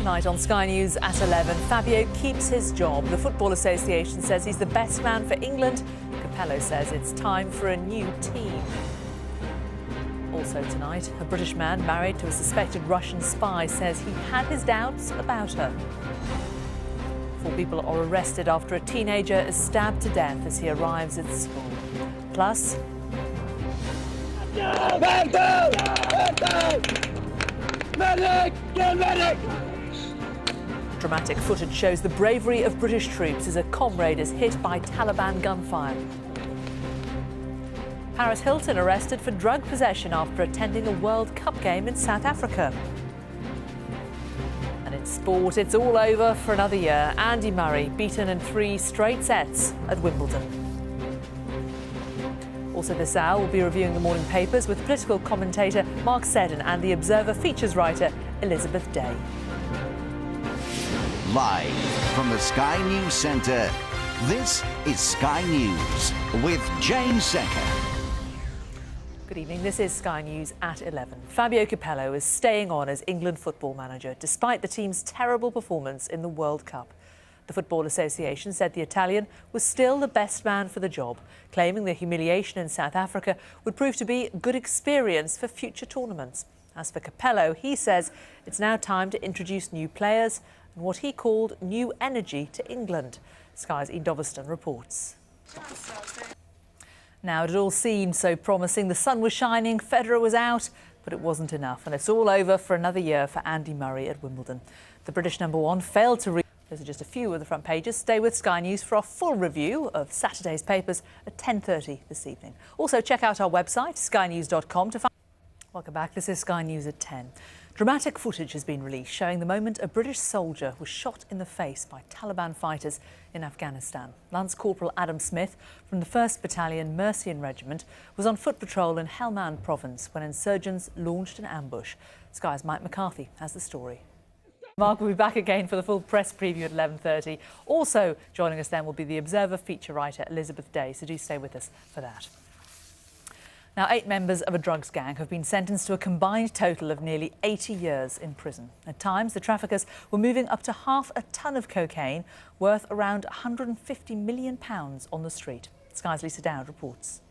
Tonight on Sky News at 11, Fabio keeps his job. The Football Association says he's the best man for England. CAPELLO says it's time for a new team. Also tonight, a British man married to a suspected Russian spy says he had his doubts about her. 4 people are arrested after a teenager is stabbed to death as he arrives at school. Plus... Medic! Get medic! Dramatic footage shows the bravery of British troops as a comrade is hit by Taliban gunfire. Paris Hilton arrested for drug possession after attending a World Cup game in South Africa. And in sport, it's all over for another year. Andy Murray beaten in 3 straight sets at Wimbledon. Also this hour, we'll be reviewing the morning papers with political commentator Mark Seddon and the Observer features writer Elizabeth Day. Live from the Sky News Centre, this is Sky News with Jane Secker. Good evening, this is Sky News at 11. Fabio Capello is staying on as England football manager despite the team's terrible performance in the World Cup. The Football Association said the Italian was still the best man for the job, claiming the humiliation in South Africa would prove to be good experience for future tournaments. As for Capello, he says it's now time to introduce new players and what he called new energy to England. Sky's Ian Doveston reports. Now, it all seemed so promising. The sun was shining, Federer was out, but it wasn't enough. And it's all over for another year for Andy Murray at Wimbledon. The British #1 failed to reach. Those are just a few of the front pages. Stay with Sky News for our full review of Saturday's papers at 10:30 this evening. Also, check out our website, skynews.com, to find... Welcome back. This is Sky News at 10. Dramatic footage has been released showing the moment a British soldier was shot in the face by Taliban fighters in Afghanistan. Lance Corporal Adam Smith from the 1st Battalion Mercian Regiment was on foot patrol in Helmand Province when insurgents launched an ambush. Sky's Mike McCarthy has the story. Mark will be back again for the full press preview at 11:30. Also joining us then will be the Observer feature writer Elizabeth Day, so do stay with us for that. Now, 8 members of a drugs gang have been sentenced to a combined total of nearly 80 years in prison. At times, the traffickers were moving up to half a tonne of cocaine, worth around £150 million on the street. Sky's Lisa Dowd reports.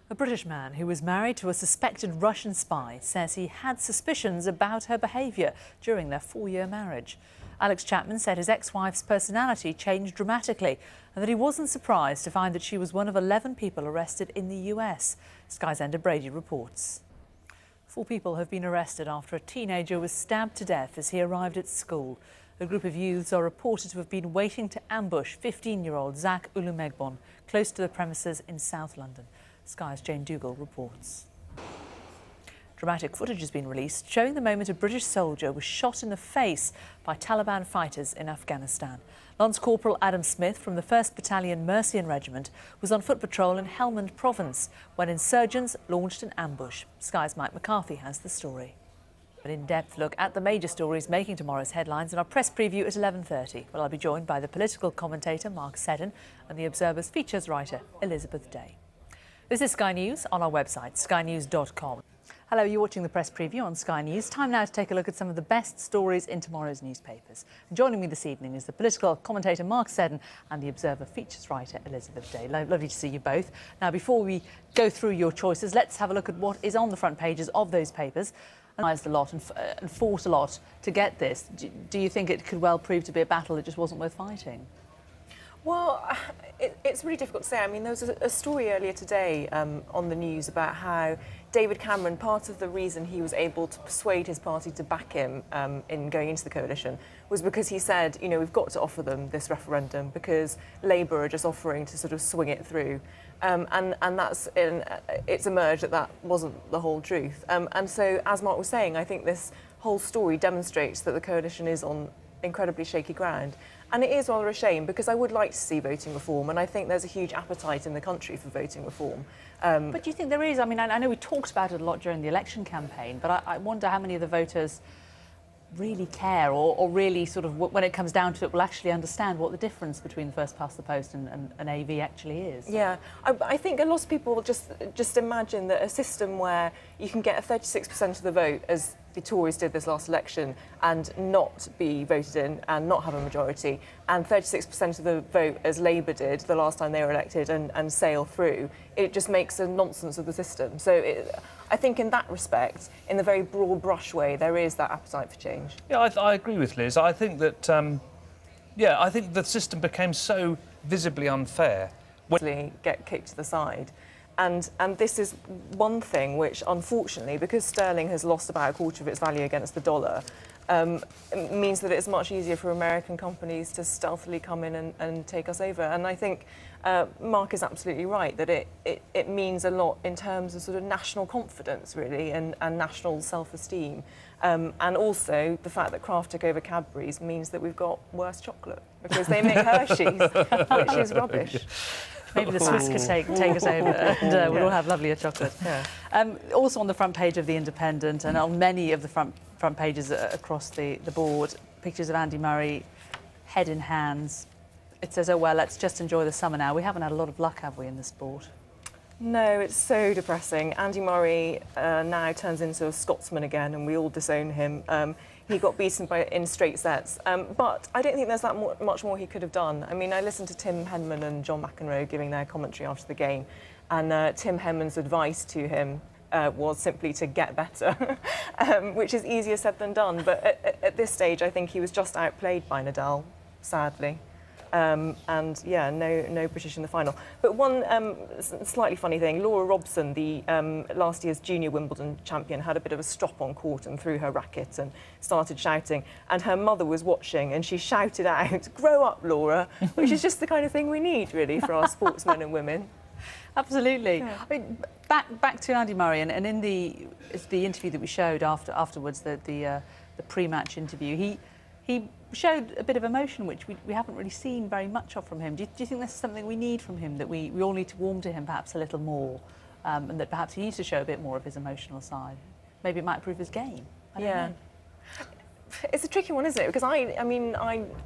A British man who was married to a suspected Russian spy says he had suspicions about her behaviour during their 4-year marriage. Alex Chapman said his ex-wife's personality changed dramatically and that he wasn't surprised to find that she was one of 11 people arrested in the US. Sky's Enda Brady reports. 4 people have been arrested after a teenager was stabbed to death as he arrived at school. A group of youths are reported to have been waiting to ambush 15-year-old Zach Ulumegbon close to the premises in South London. Sky's Jane Dougal reports. Dramatic footage has been released showing the moment a British soldier was shot in the face by Taliban fighters in Afghanistan. Lance Corporal Adam Smith from the 1st Battalion Mercian Regiment was on foot patrol in Helmand Province when insurgents launched an ambush. Sky's Mike McCarthy has the story. An in-depth look at the major stories making tomorrow's headlines in our press preview at 11:30. Well, I'll be joined by the political commentator Mark Seddon and the Observer's features writer Elizabeth Day. This is Sky News on our website, skynews.com. Hello, you're watching the press preview on Sky News. Time now to take a look at some of the best stories in tomorrow's newspapers. And joining me this evening is the political commentator Mark Seddon and the Observer features writer Elizabeth Day. Lovely to see you both. Now, before we go through your choices, let's have a look at what is on the front pages of those papers. A lot and fought a lot to get this. Do you think it could well prove to be a battle that just wasn't worth fighting? Well, it's really difficult to say. I mean, there was a story earlier today on the news about how David Cameron, part of the reason he was able to persuade his party to back him in going into the coalition was because he said, you know, we've got to offer them this referendum because Labour are just offering to sort of swing it through. And it's emerged that that wasn't the whole truth. And so, as Mark was saying, I think this whole story demonstrates that the coalition is on incredibly shaky ground. And it is rather a shame because I would like to see voting reform and I think there's a huge appetite in the country for voting reform. But do you think there is? I mean, I know we talked about it a lot during the election campaign, but I wonder how many of the voters really care or really sort of, when it comes down to it, will actually understand what the difference between first past the post and AV actually is. Yeah, I think a lot of people will just imagine that a system where you can get a 36% of the vote as the Tories did this last election and not be voted in and not have a majority, and 36% of the vote as Labour did the last time they were elected and sail through, it just makes a nonsense of the system. So I think in that respect, in the very broad brush way, there is that appetite for change. Yeah, I agree with Liz. I think that, I think the system became so visibly unfair. Get kicked to the side. And this is one thing which, unfortunately, because sterling has lost about a quarter of its value against the dollar, means that it's much easier for American companies to stealthily come in and take us over. And I think Mark is absolutely right that it means a lot in terms of sort of national confidence, really, and national self-esteem. And also the fact that Kraft took over Cadbury's means that we've got worse chocolate because they make Hershey's, which is rubbish. Maybe the Swiss could take us over and we'll all have lovelier chocolate. Yeah. Also on the front page of The Independent and on many of the front pages across the board, pictures of Andy Murray, head in hands. It says, oh, well, let's just enjoy the summer now. We haven't had a lot of luck, have we, in the sport? No, it's so depressing. Andy Murray now turns into a Scotsman again and we all disown him. He got beaten in straight sets, but I don't think there's that much more he could have done. I mean, I listened to Tim Henman and John McEnroe giving their commentary after the game, and Tim Henman's advice to him was simply to get better, which is easier said than done. But at this stage, I think he was just outplayed by Nadal, sadly. And yeah, no British in the final. But one slightly funny thing, Laura Robson, the last year's junior Wimbledon champion, had a bit of a strop on court and threw her racket and started shouting. And her mother was watching and she shouted out, "Grow up, Laura," which is just the kind of thing we need, really, for our sportsmen and women. Absolutely. Yeah. I mean, back to Andy Murray, and in the interview that we showed afterwards, the pre-match interview, he showed a bit of emotion, which we haven't really seen very much of from him. Do you think this is something we need from him, that we all need to warm to him perhaps a little more, and that perhaps he needs to show a bit more of his emotional side? Maybe it might improve his game. I don't know. It's a tricky one, isn't it? Because I mean,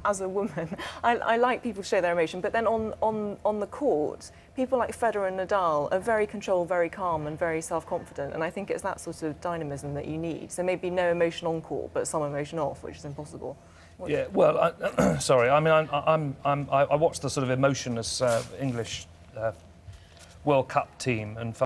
as a woman, I like people to show their emotion, but then on the court, people like Federer and Nadal are very controlled, very calm, and very self-confident. And I think it's that sort of dynamism that you need. So maybe no emotion on court, but some emotion off, which is impossible. Yeah, well, sorry. I mean, I watched the sort of emotionless English World Cup team and